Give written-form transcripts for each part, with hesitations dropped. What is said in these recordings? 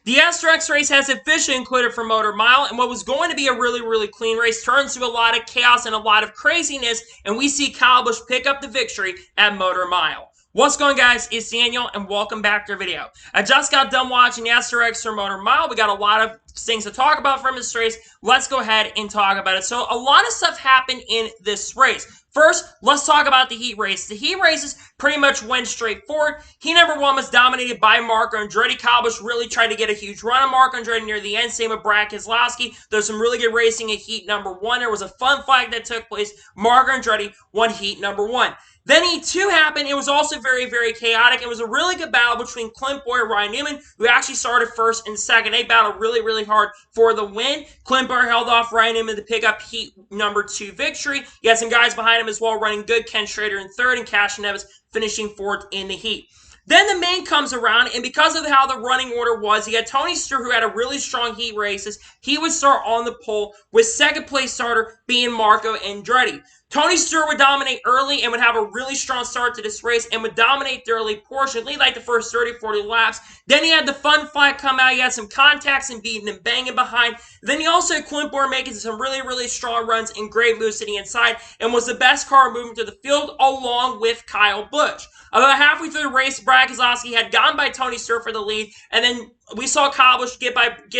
The SRX race has officially concluded for Motor Mile, and what was going to be a really clean race turns to a lot of chaos and a lot of craziness, and we see Kyle Busch pick up the victory at Motor Mile. What's going on, guys? It's Daniel, and welcome back to our video. I just got done watching the SRX for Motor Mile. We got a lot of things to talk about from this race. Let's go ahead and talk about it. So a lot of stuff happened in this race. First, let's talk about the heat race. The heat races pretty much went straight forward. Heat number one was dominated by Marco Andretti. Kyle Busch really tried to get a huge run on Marco Andretti near the end. Same with Brad Keselowski. There's some really good racing at heat number one. There was a fun flag that took place. Marco Andretti won heat number one. Then Heat 2 happened. It was also very chaotic. It was a really good battle between Clint Bowyer and Ryan Newman, who actually started first and second. They battled really hard for the win. Clint Bowyer held off Ryan Newman to pick up Heat number 2 victory. You had some guys behind him as well running good. Ken Schrader in third and Cash Nevis finishing fourth in the heat. Then the main comes around, and because of how the running order was, you had Tony Stewart, who had a really strong heat races. He would start on the pole, with second place starter being Marco Andretti. Tony Stewart would dominate early and would have a really strong start to this race and would dominate the early portion, lead like the first 30-40 laps. Then he had the fun flag come out. He had some contacts and beating and banging behind. Then he also had Clint Bowyer making some really strong runs and great moves to the inside and was the best car moving through the field along with Kyle Busch. About halfway through the race, Brad Keselowski had gone by Tony Stewart for the lead, and then we saw Kyle Busch get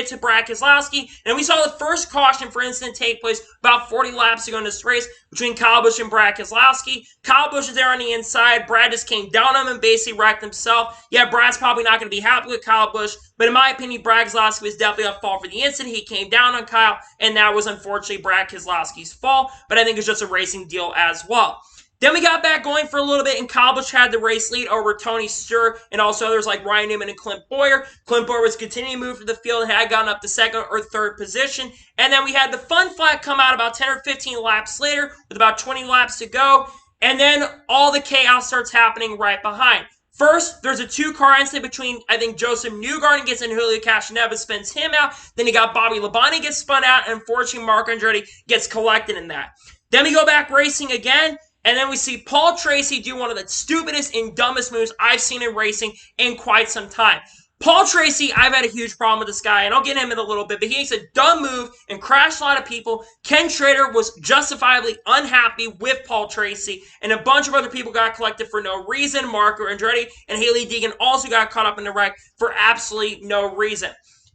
to Brad Keselowski, and we saw the first caution for incident take place about 40 laps ago in this race between Kyle Busch and Brad Keselowski. Kyle Busch is there on the inside. Brad just came down on him and basically wrecked himself. Yeah, Brad's probably not going to be happy with Kyle Busch, but in my opinion, Brad Keselowski was definitely at fault for the incident. He came down on Kyle, and that was unfortunately Brad Keselowski's fault, but I think it's just a racing deal as well. Then we got back going for a little bit, and Kyle Busch had the race lead over Tony Stewart and also others like Ryan Newman and Clint Bowyer. Clint Bowyer was continuing to move through the field and had gotten up to second or third position. And then we had the fun flag come out about 10 or 15 laps later with about 20 laps to go. And then all the chaos starts happening right behind. First, there's a two-car incident between, I think, Joseph Newgarden gets in, Julio Castroneves spins him out. Then you got Bobby Labonte gets spun out, and unfortunately, Marco Andretti gets collected in that. Then we go back racing again. And then we see Paul Tracy do one of the stupidest and dumbest moves I've seen in racing in quite some time. Paul Tracy, I've had a huge problem with this guy, and I'll get him in a little bit, but he makes a dumb move and crashed a lot of people. Ken Schrader was justifiably unhappy with Paul Tracy, and a bunch of other people got collected for no reason. Marco Andretti and Hailie Deegan also got caught up in the wreck for absolutely no reason.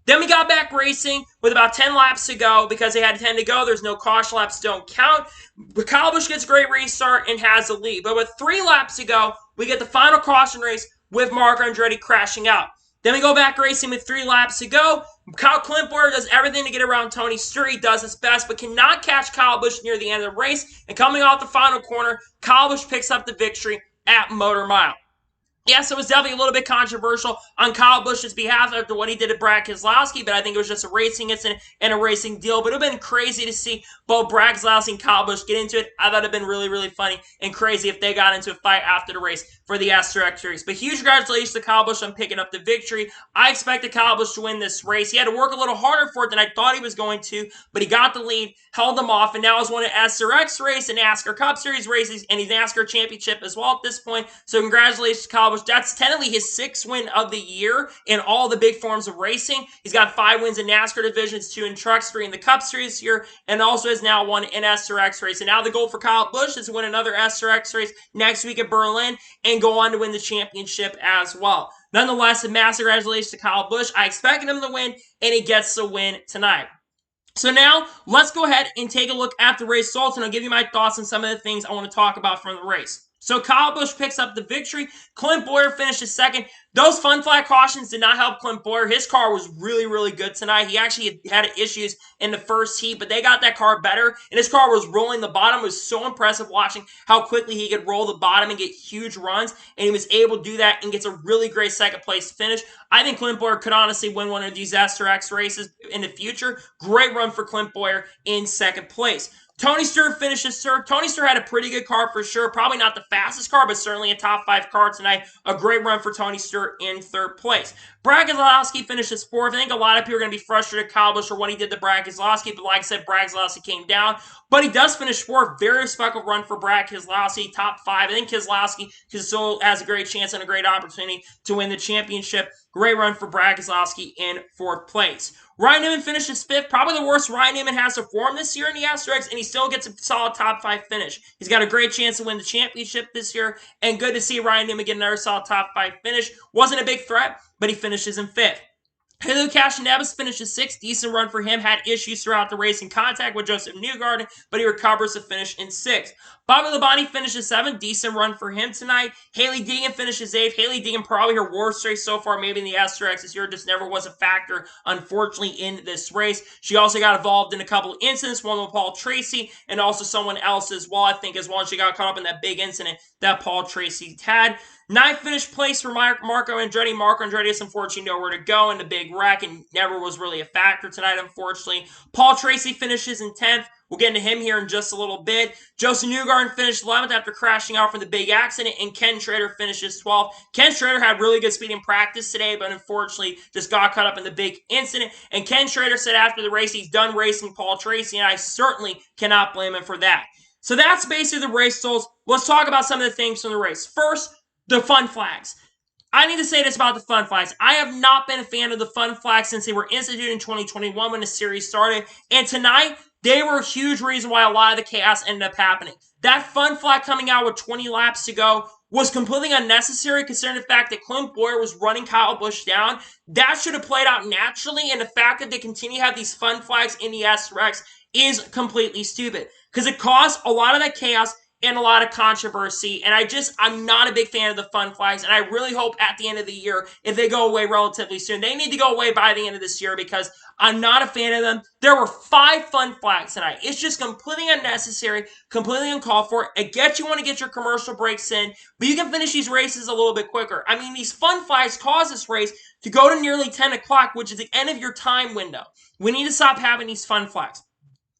Then we got back racing with about 10 laps to go because they had 10 to go. There's no caution laps, don't count. But Kyle Busch gets a great restart and has the lead. But with 3 laps to go, we get the final caution race with Marco Andretti crashing out. Then we go back racing with 3 laps to go. Clint Bowyer does everything to get around Tony Stewart. He does his best, but cannot catch Kyle Busch near the end of the race. And coming off the final corner, Kyle Busch picks up the victory at Motor Mile. Yes, it was definitely a little bit controversial on Kyle Busch's behalf after what he did to Brad Keselowski, but I think it was just a racing incident and a racing deal. But it would have been crazy to see both Brad Keselowski and Kyle Busch get into it. I thought it would have been really funny and crazy if they got into a fight after the race for the SRX race. But huge congratulations to Kyle Busch on picking up the victory. I expected Kyle Busch to win this race. He had to work a little harder for it than I thought he was going to, but he got the lead, held them off, and now has won an SRX race, an NASCAR Cup Series races, and he's NASCAR Championship as well at this point. So congratulations to Kyle Busch. That's technically his 6th win of the year in all the big forms of racing. He's got 5 wins in NASCAR divisions, 2 in trucks, 3 in the Cup Series here, and also has now won an SRX race. And now the goal for Kyle Busch is to win another SRX race next week at Berlin and go on to win the championship as well. Nonetheless, a massive congratulations to Kyle Busch. I expected him to win, and he gets the win tonight. So now, let's go ahead and take a look at the race results, and I'll give you my thoughts on some of the things I want to talk about from the race. So Kyle Busch picks up the victory. Clint Bowyer finishes second. Those fun flag cautions did not help Clint Bowyer. His car was really good tonight. He actually had issues in the first heat, but they got that car better, and his car was rolling the bottom. It was so impressive watching how quickly he could roll the bottom and get huge runs, and he was able to do that and gets a really great second place finish. I think Clint Bowyer could honestly win one of these SRX races in the future. Great run for Clint Bowyer in second place. Tony Stewart finishes third. Tony Stewart had a pretty good car for sure. Probably not the fastest car, but certainly a top 5 car tonight. A great run for Tony Stewart in third place. Brad Keselowski finishes fourth. I think a lot of people are going to be frustrated with Kyle Busch for what he did to Brad Keselowski, but like I said, Brad Keselowski came down. But he does finish fourth. Very respectful run for Brad Keselowski, top 5. I think Keselowski still has a great chance and a great opportunity to win the championship. Great run for Brad Keselowski in 4th place. Ryan Newman finishes 5th. Probably the worst Ryan Newman has performed this year in the Asterix, and he still gets a solid top 5 finish. He's got a great chance to win the championship this year, and good to see Ryan Newman get another solid top 5 finish. Wasn't a big threat, but he finishes in 5th. Helio Castroneves finishes 6th. Decent run for him. Had issues throughout the race in contact with Joseph Newgarden, but he recovers to finish in 6th. Bobby Labonte finishes 7th. Decent run for him tonight. Hailie Deegan finishes 8th. Hailie Deegan probably her worst race so far, maybe in the Asterix this year. Just never was a factor, unfortunately, in this race. She also got involved in a couple of incidents, one with Paul Tracy and also someone else as well, I think, as well. And she got caught up in that big incident that Paul Tracy had. 9th finish place for Marco Andretti. Marco Andretti is unfortunately nowhere to go in the big wreck and never was really a factor tonight, unfortunately. Paul Tracy finishes in 10th. We'll get into him here in just a little bit. Joseph Newgarden finished 11th after crashing out from the big accident, and Ken Schrader finishes 12th. Ken Schrader had really good speed in practice today, but unfortunately just got caught up in the big incident. And Ken Schrader said after the race he's done racing Paul Tracy, and I certainly cannot blame him for that. So that's basically the race results. Let's talk about some of the things from the race. First, the fun flags. I need to say this about the fun flags. I have not been a fan of the fun flags since they were instituted in 2021 when the series started. And tonight, they were a huge reason why a lot of the chaos ended up happening. That fun flag coming out with 20 laps to go was completely unnecessary considering the fact that Clint Bowyer was running Kyle Busch down. That should have played out naturally, and the fact that they continue to have these fun flags in the SRX is completely stupid because it caused a lot of that chaos and a lot of controversy, and I'm not a big fan of the fun flags, and I really hope at the end of the year, if they go away relatively soon, they need to go away by the end of this year because I'm not a fan of them. There were 5 fun flags tonight. It's just completely unnecessary, completely uncalled for. I get you want to get your commercial breaks in, but you can finish these races a little bit quicker. I mean, these fun flags cause this race to go to nearly 10 o'clock, which is the end of your time window. We need to stop having these fun flags.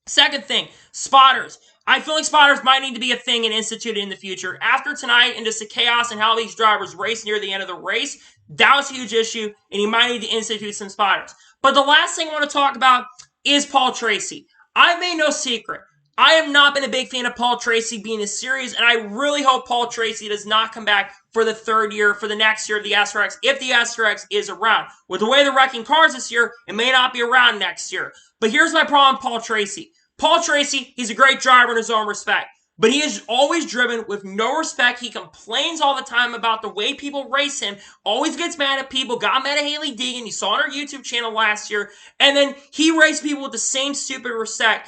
Second thing, spotters. I feel like spotters might need to be a thing and instituted in the future. After tonight and just the chaos and how these drivers race near the end of the race, that was a huge issue, and you might need to institute some spotters. But the last thing I want to talk about is Paul Tracy. I've made no secret. I have not been a big fan of Paul Tracy being a series, and I really hope Paul Tracy does not come back for the third year, for the next year of the SRX, if the SRX is around. With the way they're wrecking cars this year, it may not be around next year. But here's my problem with Paul Tracy. Paul Tracy, he's a great driver in his own respect, but he is always driven with no respect. He complains all the time about the way people race him, always gets mad at people, got mad at Hailie Deegan, you saw on our YouTube channel last year, and then he raced people with the same stupid respect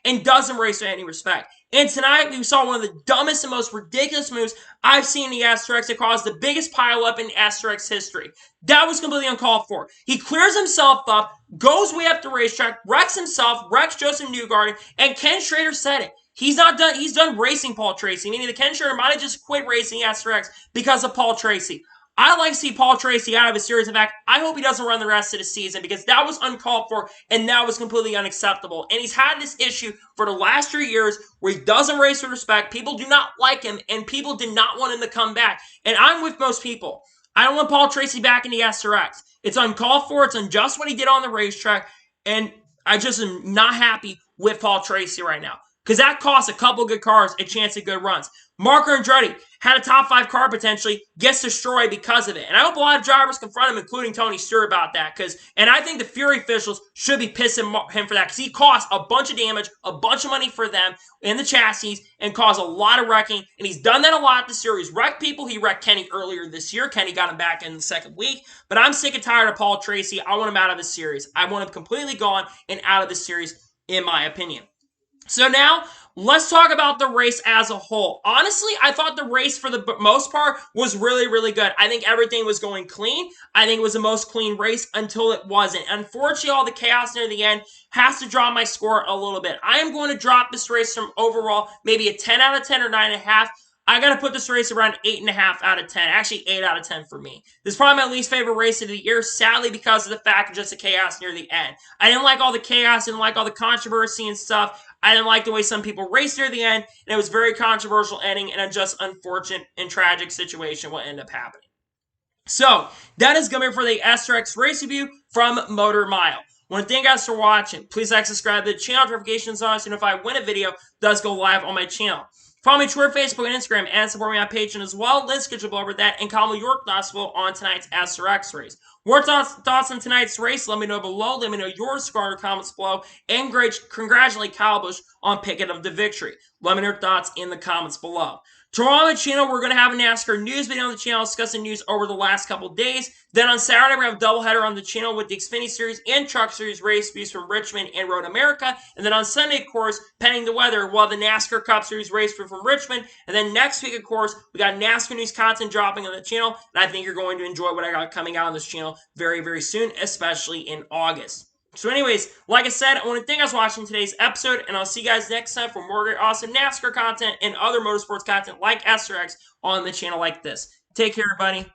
and doesn't race with any respect. And tonight, we saw one of the dumbest and most ridiculous moves I've seen in the SRX that caused the biggest pileup in SRX history. That was completely uncalled for. He clears himself up, goes way up the racetrack, wrecks himself, wrecks Joseph Newgarden, and Ken Schrader said it. He's not done. He's done racing Paul Tracy, meaning that Ken Schrader might have just quit racing SRX because of Paul Tracy. I'd like to see Paul Tracy out of his series. In fact, I hope he doesn't run the rest of the season because that was uncalled for and that was completely unacceptable. And he's had this issue for the last 3 years where he doesn't race with respect. People do not like him and people did not want him to come back. And I'm with most people. I don't want Paul Tracy back in the SRX. It's uncalled for. It's unjust what he did on the racetrack. And I just am not happy with Paul Tracy right now. Because that costs a couple good cars a chance at good runs. Marco Andretti had a top 5 car potentially, gets destroyed because of it. And I hope a lot of drivers confront him, including Tony Stewart, about that. And I think the Fury officials should be pissing him for that because he cost a bunch of damage, a bunch of money for them in the chassis, and caused a lot of wrecking. And he's done that a lot this year. He's wrecked people. He wrecked Kenny earlier this year. Kenny got him back in the second week. But I'm sick and tired of Paul Tracy. I want him out of the series. I want him completely gone and out of the series, in my opinion. So now, let's talk about the race as a whole. Honestly, I thought the race for the most part was really, really good. I think everything was going clean. I think it was the most clean race until it wasn't. Unfortunately, all the chaos near the end has to drop my score a little bit. I am going to drop this race from overall maybe a 10 out of 10 or 9.5. I got to put this race around 8.5 out of 10. Actually, 8 out of 10 for me. This is probably my least favorite race of the year, sadly, because of the fact of just the chaos near the end. I didn't like all the chaos, didn't like all the controversy and stuff. I didn't like the way some people raced near the end, and it was a very controversial ending and a just unfortunate and tragic situation what ended up happening. So, that is going to be for the SRX race review from Motor Mile. I want to thank you guys for watching. Please like, subscribe to the channel, notifications on, so if I win a video, it does go live on my channel. Follow me Twitter, Facebook, and Instagram, and support me on Patreon as well. Let's get you over that and comment your thoughts on tonight's SRX race. More thoughts on tonight's race, let me know below. Let me know your score in the comments below. And congratulate Kyle Busch on picking up the victory. Let me know your thoughts in the comments below. Tomorrow on the channel, we're going to have a NASCAR news video on the channel discussing news over the last couple days. Then on Saturday, we have a doubleheader on the channel with the Xfinity Series and Truck Series race views from Richmond and Road America. And then on Sunday, of course, pending the weather, we'll have the NASCAR Cup Series race view from Richmond. And then next week, of course, we got NASCAR news content dropping on the channel. And I think you're going to enjoy what I got coming out on this channel very, very soon, especially in August. So anyways, like I said, I want to thank you guys for watching today's episode, and I'll see you guys next time for more great, awesome NASCAR content and other motorsports content like SRX on the channel like this. Take care, everybody.